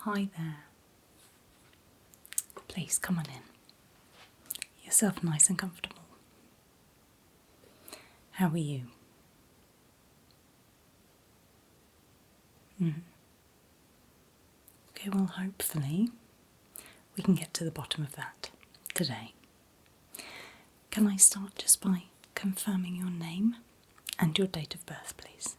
Hi there. Please come on in. Yourself nice and comfortable. How are you? Okay, well, hopefully we can get to the bottom of that today. Can I start just by confirming your name and your date of birth, please?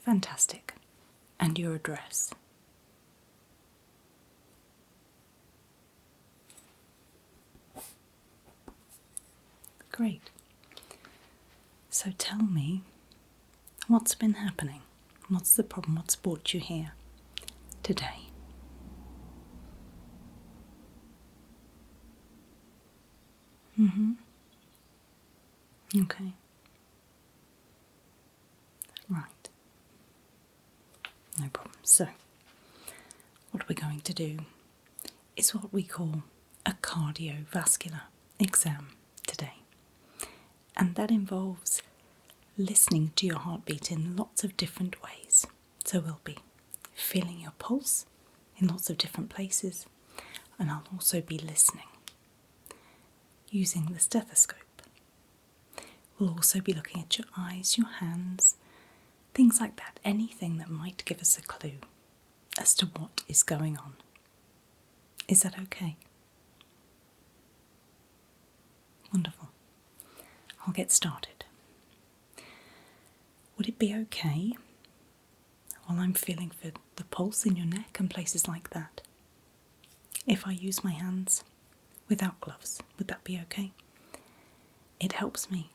Fantastic. And your address? Great. So tell me, what's been happening? What's the problem? What's brought you here today? Okay. Right. No problem. So, what we're going to do is what we call a cardiovascular exam today. And that involves listening to your heartbeat in lots of different ways. So we'll be feeling your pulse in lots of different places, and I'll also be listening using the stethoscope. We'll also be looking at your eyes, your hands, things like that, anything that might give us a clue as to what is going on. Is that okay? Wonderful. I'll get started. Would it be okay, while I'm feeling for the pulse in your neck and places like that, if I use my hands without gloves? Would that be okay? It helps me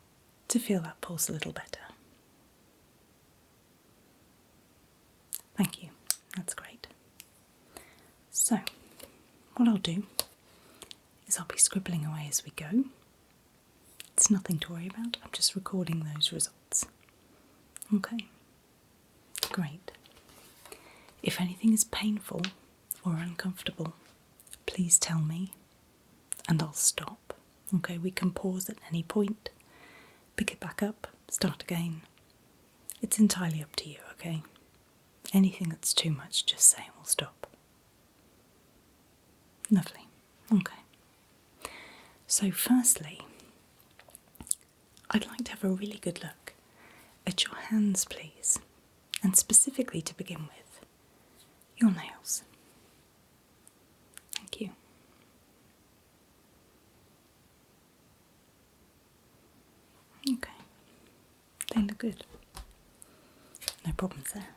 to feel that pulse a little better. Thank you. That's great. So, what I'll do is I'll be scribbling away as we go. It's nothing to worry about. I'm just recording those results. Okay. Great. If anything is painful or uncomfortable, please tell me and I'll stop. Okay, we can pause at any point, pick it back up, start again. It's entirely up to you, okay? Anything that's too much, just say and we'll stop. Lovely. Okay. So firstly, I'd like to have a really good look at your hands, please. And specifically to begin with, your nails. Thank you. Okay. They look good. No problems there.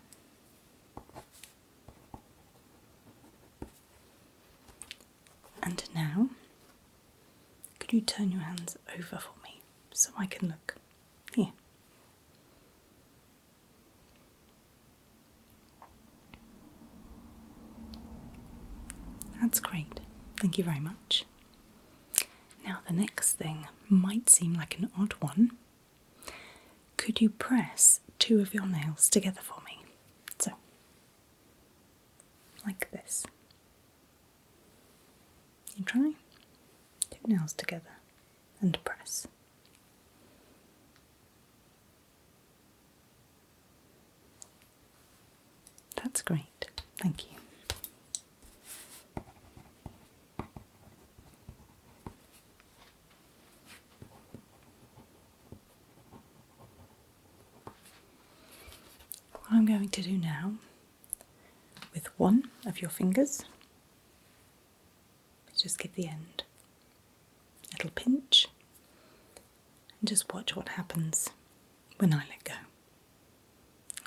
And now, could you turn your hands over for me so I can look here? That's great. Thank you very much. Now the next thing might seem like an odd one. Could you press two of your nails together for me? So, like this. You try. Two nails together and press. That's great. Thank you. What I'm going to do now with one of your fingers is just give the end a little pinch and just watch what happens when I let go.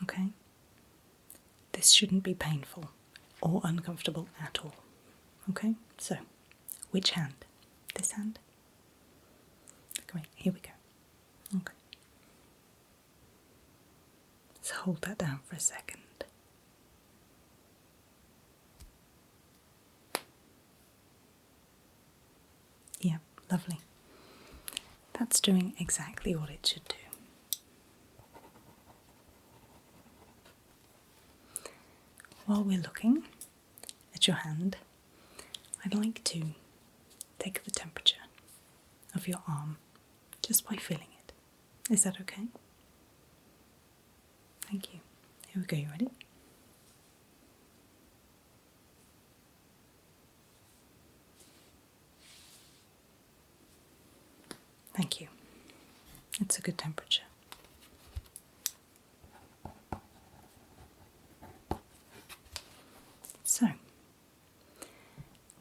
Okay? This shouldn't be painful or uncomfortable at all. Okay? So, which hand? This hand? Great, here we go. Okay. Let's hold that down for a second. Yeah, lovely. That's doing exactly what it should do. While we're looking at your hand, I'd like to take the temperature of your arm just by feeling it. Is that okay? Thank you. Here we go, you ready? Thank you. It's a good temperature. So,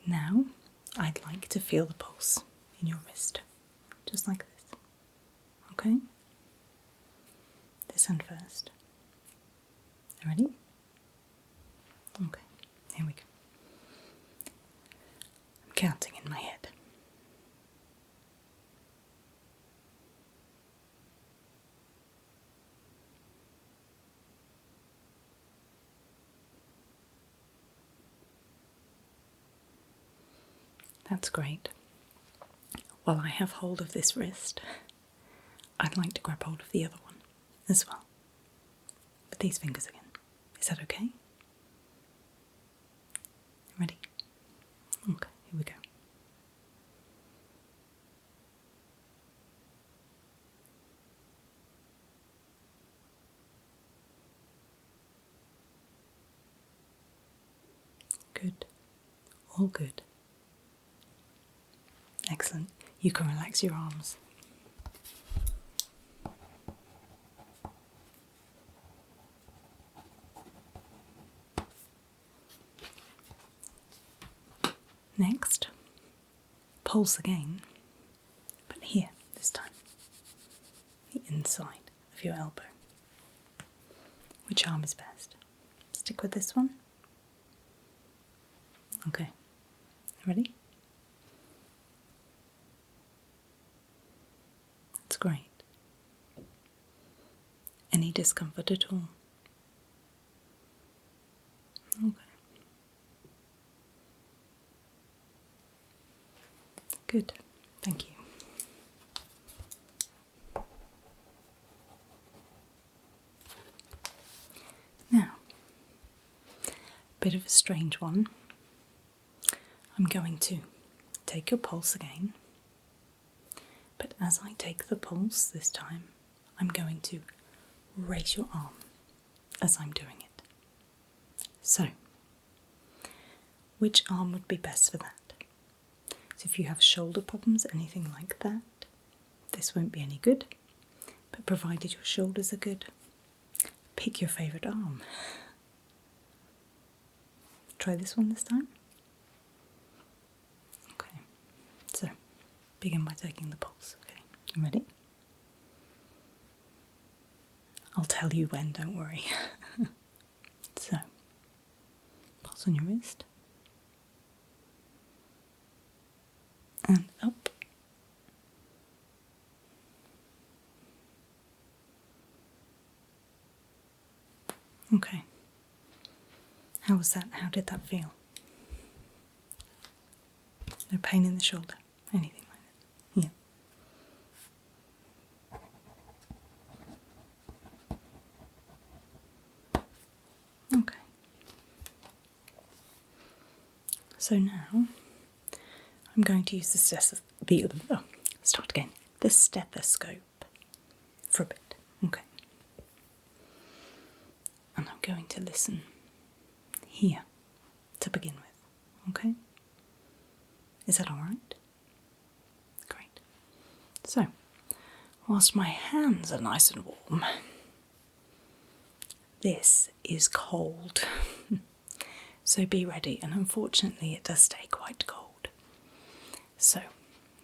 now I'd like to feel the pulse in your wrist, just like this. Okay? This hand first. Ready? Okay, here we go. I'm counting in my head. That's great. While I have hold of this wrist, I'd like to grab hold of the other one as well. With these fingers again. Is that okay? Ready? Okay, here we go. Good. All good. Excellent. You can relax your arms. Next, pulse again, but here this time, the inside of your elbow. Which arm is best? Stick with this one? Okay. Ready? That's great. Any discomfort at all? Okay. Good. Thank you. Now, bit of a strange one. I'm going to take your pulse again, but as I take the pulse this time, I'm going to raise your arm as I'm doing it. So, which arm would be best for that? So if you have shoulder problems, anything like that, this won't be any good, but provided your shoulders are good, pick your favourite arm. Try this one this time. Okay, so begin by taking the pulse. Okay, you ready? I'll tell you when, don't worry. So, pulse on your wrist. And up. Okay. How was that? How did that feel? No pain in the shoulder? Anything like that? Yeah. Okay. So now I'm going to use the stethoscope for a bit. Okay. And I'm going to listen here to begin with. Okay? Is that alright? Great. So, whilst my hands are nice and warm, this is cold. So be ready, and unfortunately it does stay quite cold. So,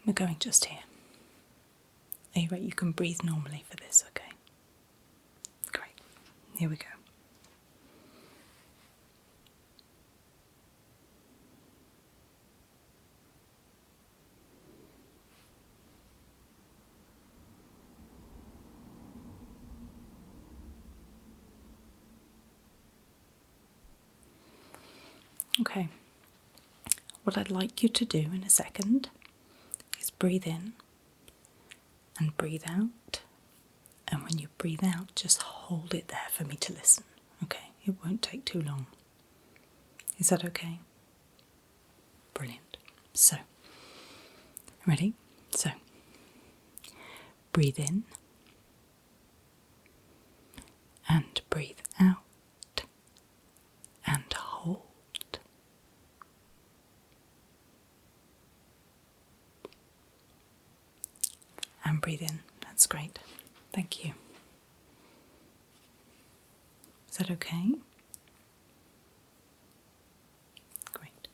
we're going just here. Are you ready? You can breathe normally for this, okay? Great. Here we go. Okay, what I'd like you to do in a second is breathe in and breathe out, and when you breathe out, just hold it there for me to listen. Okay, it won't take too long. Is that okay? Brilliant. So, ready? So, breathe in and breathe out and hold. And breathe in. That's great. Thank you. Is that okay? Great.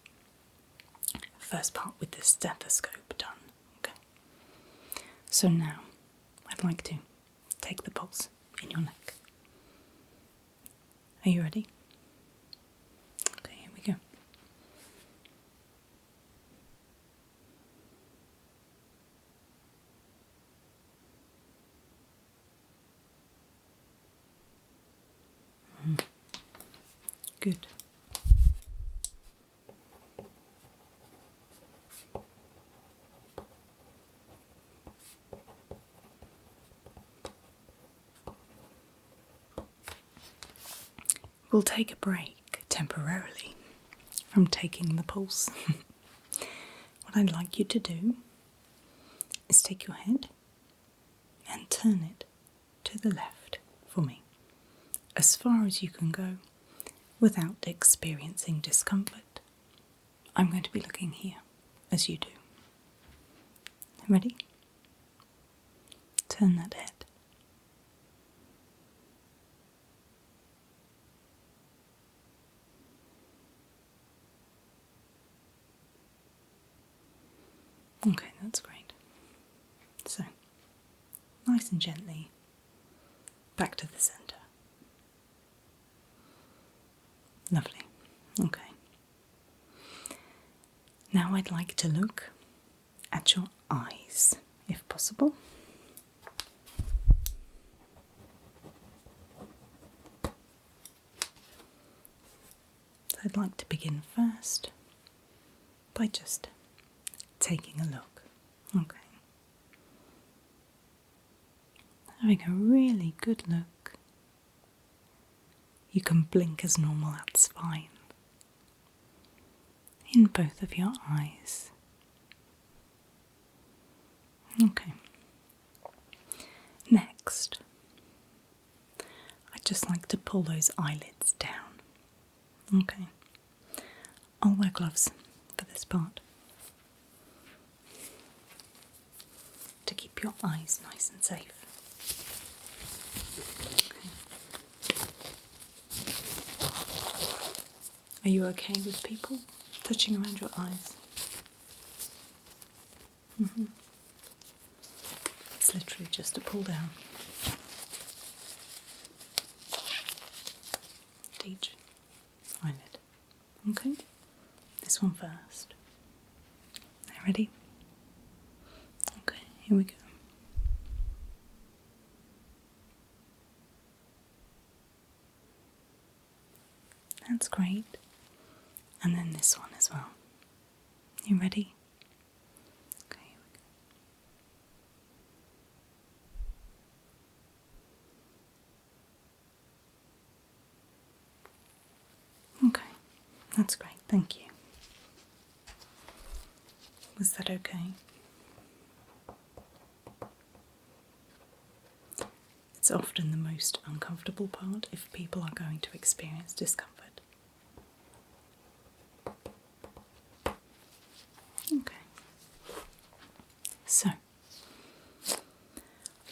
First part with the stethoscope done. Okay. So now I'd like to take the pulse in your neck. Are you ready? Okay, here we go. Good. We'll take a break temporarily from taking the pulse. What I'd like you to do is take your head and turn it to the left for me, as far as you can go without experiencing discomfort. I'm going to be looking here as you do. Ready? Turn that head. Okay, that's great. So, nice and gently, back to the centre. Lovely. Okay. Now I'd like to look at your eyes, if possible. So I'd like to begin first by just taking a look. Okay. Having a really good look. You can blink as normal, that's fine. In both of your eyes. Okay. Next, I'd just like to pull those eyelids down. Okay. I'll wear gloves for this part to keep your eyes nice and safe. Okay. Are you okay with people touching around your eyes? It's literally just a pull down at each eyelid. Okay, this one first. Ready? Okay, here we go. That's great. And then this one as well. You ready? Okay, here we go. Okay, that's great, thank you. Was that okay? It's often the most uncomfortable part if people are going to experience discomfort. Okay. So,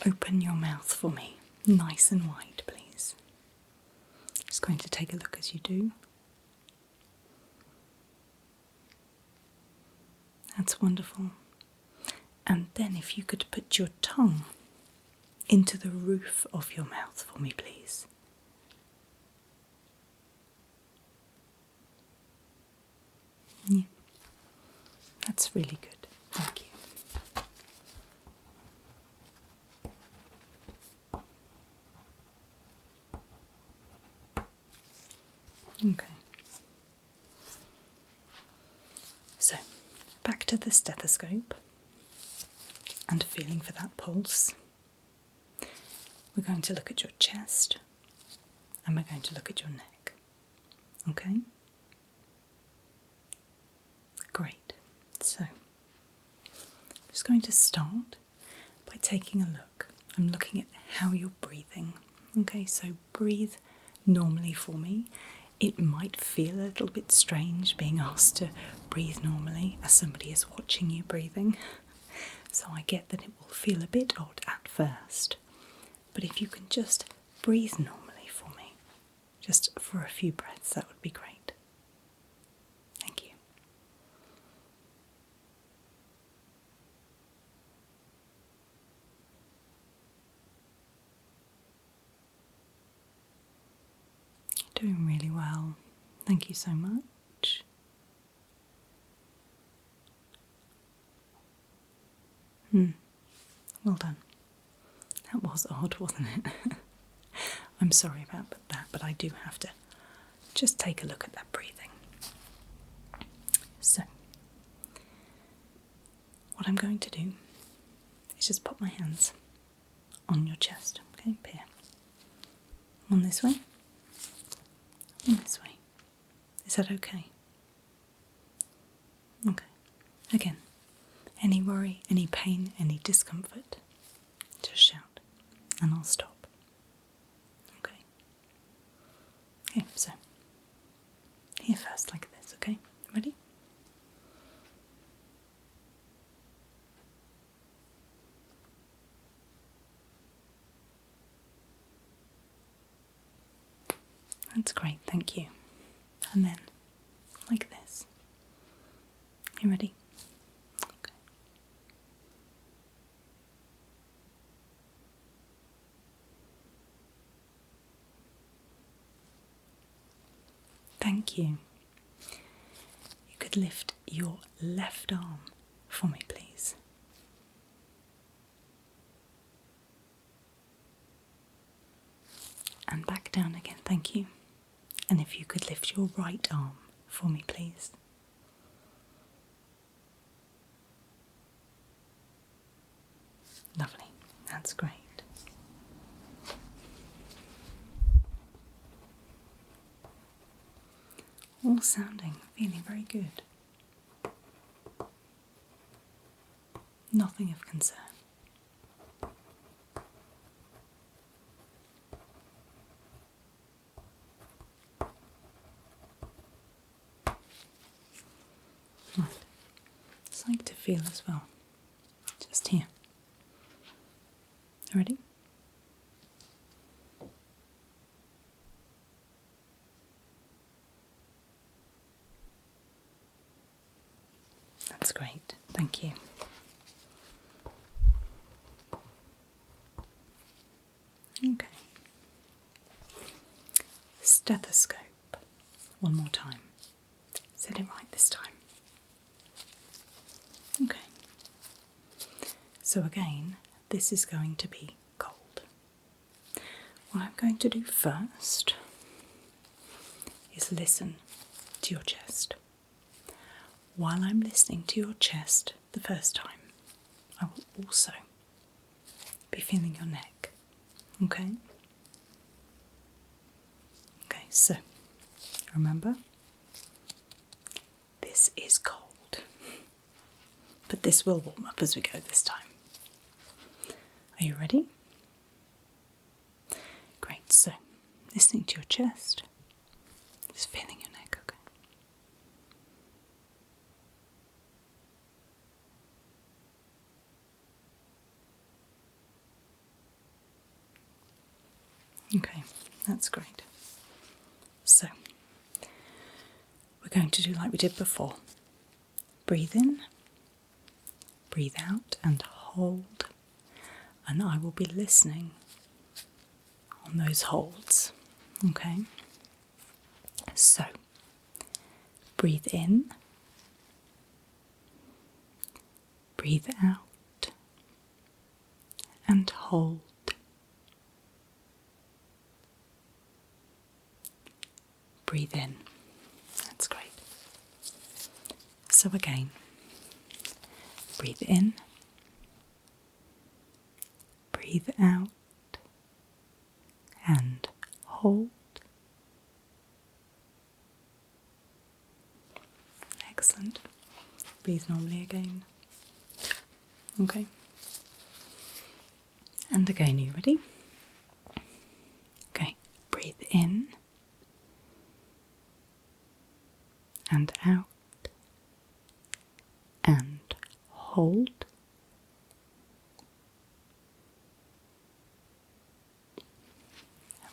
open your mouth for me, nice and wide, please. Just going to take a look as you do. That's wonderful. And then if you could put your tongue into the roof of your mouth for me, please. Yeah. That's really good. Thank you. Okay. So, back to the stethoscope and feeling for that pulse. We're going to look at your chest and we're going to look at your neck. Okay? Great. So, I'm just going to start by taking a look. I'm looking at how you're breathing. Okay, so breathe normally for me. It might feel a little bit strange being asked to breathe normally as somebody is watching you breathing, so I get that it will feel a bit odd at first. But if you can just breathe normally for me, just for a few breaths, that would be great. Thank you. You're doing really well. Thank you so much. Well done. That was odd, wasn't it? I'm sorry about that, but I do have to just take a look at that breathing. So, what I'm going to do is just put my hands on your chest, okay, up here. One this way, one this way. Is that okay? Okay. Again, any worry, any pain, any discomfort, just shout and I'll stop. Okay. Okay, so here first like this, okay? Ready? That's great, thank you. And then like this. You ready? Okay. Thank you. You could lift your left arm for me, please. And back down again, thank you. And if you could lift your right arm for me, please. Lovely, that's great. All sounding, feeling very good. Nothing of concern. Right. Just like to feel as well. Just here. Ready? That's great. Thank you. Okay. Stethoscope. One more time. Said it right this time. Okay. So again, this is going to be cold. What I'm going to do first is listen to your chest. While I'm listening to your chest the first time, I will also be feeling your neck. Okay? Okay, so remember, this is cold. But this will warm up as we go this time. Are you ready? Great, so listening to your chest, just feeling your neck, okay? Okay, that's great. So, we're going to do like we did before. Breathe in, breathe out and hold, and I will be listening on those holds, okay? So, breathe in, breathe out, and hold. Breathe in. That's great. So again, breathe in, breathe out, and hold. Excellent. Breathe normally again. Okay. And again, you ready? out and hold.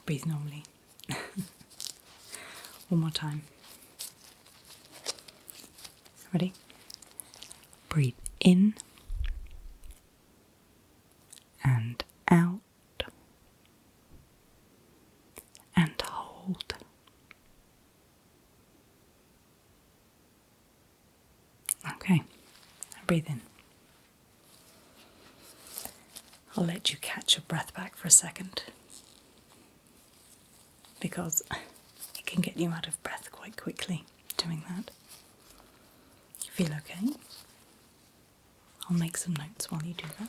Breathe normally. One more time. Ready? Breathe in and out and hold. Okay, breathe in. I'll let you catch your breath back for a second because it can get you out of breath quite quickly doing that. You feel okay? I'll make some notes while you do that.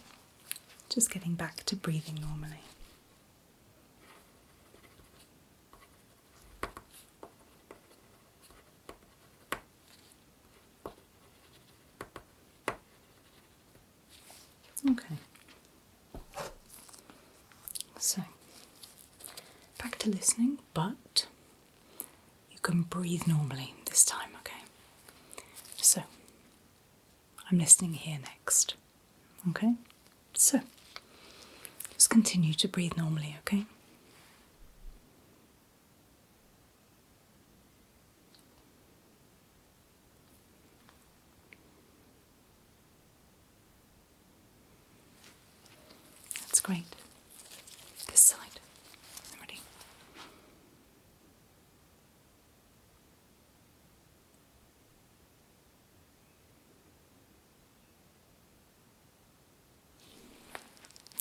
Just getting back to breathing normally. Okay. So, back to listening, but you can breathe normally this time, okay? So, I'm listening here next, okay? So, just continue to breathe normally, okay? That's great. This side. Ready?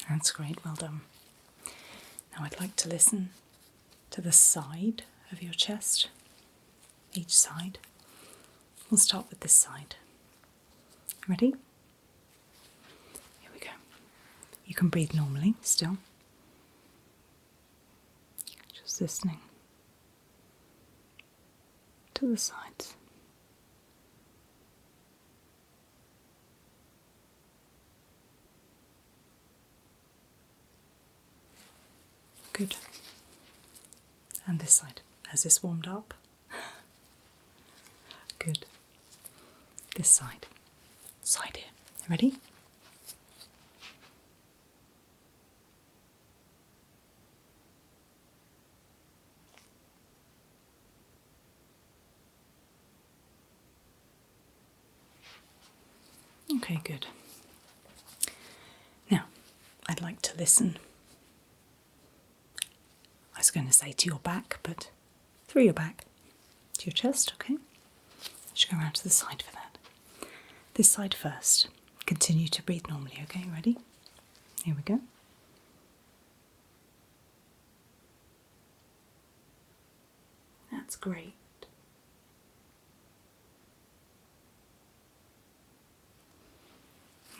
That's great, well done. Now I'd like to listen to the side of your chest, each side. We'll start with this side. Ready? Here we go. You can breathe normally still. Just listening to the sides. Good. And this side. Has this warmed up? Good. This side. Side here. Ready? Okay, good. Now, I'd like to listen. I was going to say to your back, but through your back to your chest, okay? I should go around to the side for that. This side first. Continue to breathe normally, okay? Ready? Here we go. That's great.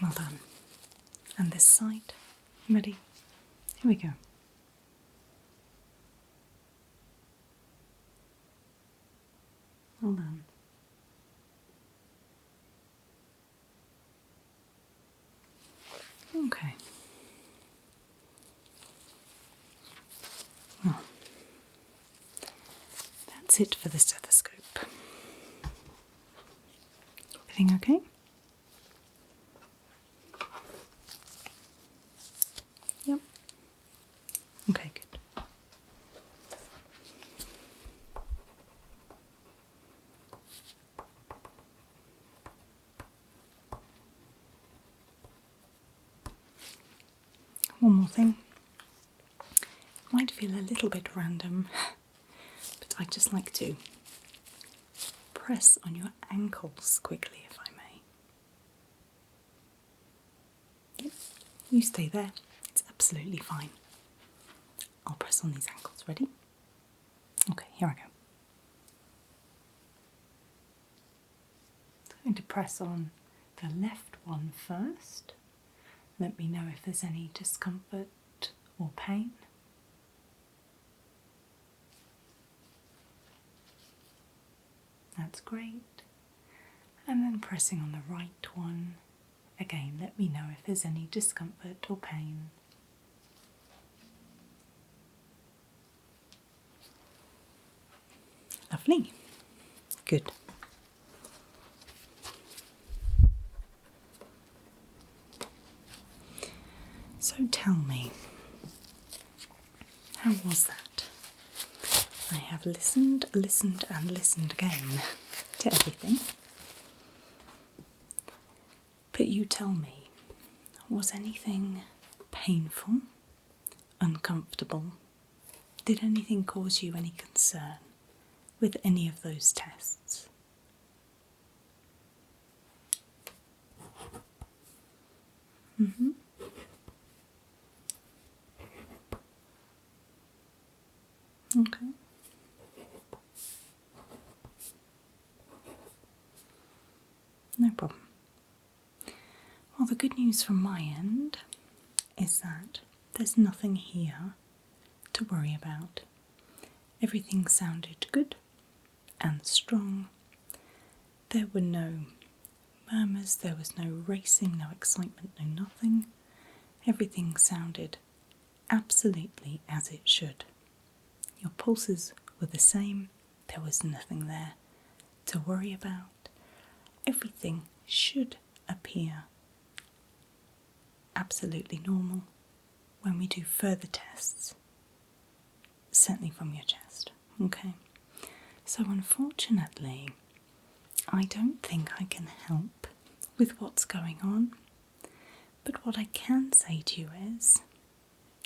Well done. And this side. Ready? Here we go. Well done. Okay. Well, that's it for the stethoscope. Everything okay? Yep. Okay, good. One more thing. It might feel a little bit random, but I'd just like to press on your ankles quickly, if I may. Yep. You stay there. It's absolutely fine. I'll press on these ankles. Ready? Okay, here I go. I'm going to press on the left one first. Let me know if there's any discomfort or pain. That's great. And then pressing on the right one. Again, let me know if there's any discomfort or pain. Lovely. Good. So tell me, how was that? I have listened and listened again to everything. But you tell me, was anything painful, uncomfortable? Did anything cause you any concern with any of those tests? Mm-hmm. Okay. No problem. Well, the good news from my end is that there's nothing here to worry about. Everything sounded good and strong. There were no murmurs, there was no racing, no excitement, no nothing. Everything sounded absolutely as it should. Your pulses were the same, there was nothing there to worry about. Everything should appear absolutely normal when we do further tests, certainly from your chest. Okay, so unfortunately, I don't think I can help with what's going on, but what I can say to you is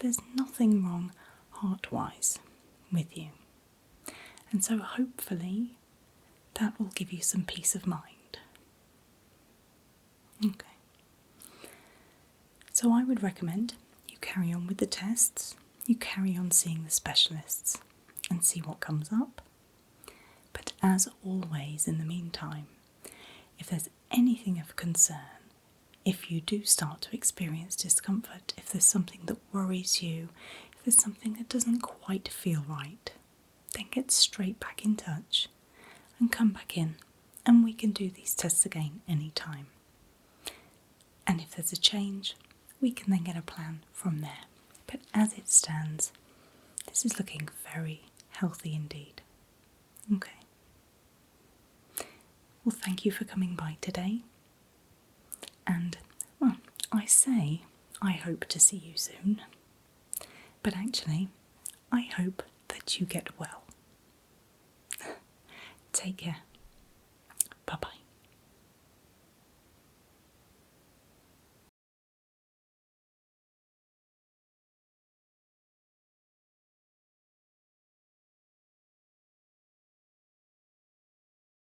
there's nothing wrong heart-wise with you, and so hopefully that will give you some peace of mind. Okay. So I would recommend you carry on with the tests, you carry on seeing the specialists and see what comes up. But as always, in the meantime, if there's anything of concern, if you do start to experience discomfort, if there's something that worries you, if there's something that doesn't quite feel right, then get straight back in touch and come back in and we can do these tests again anytime. And if there's a change, we can then get a plan from there. But as it stands, this is looking very healthy indeed. Okay. Well, thank you for coming by today. And, well, I say I hope to see you soon. But actually, I hope that you get well. Take care.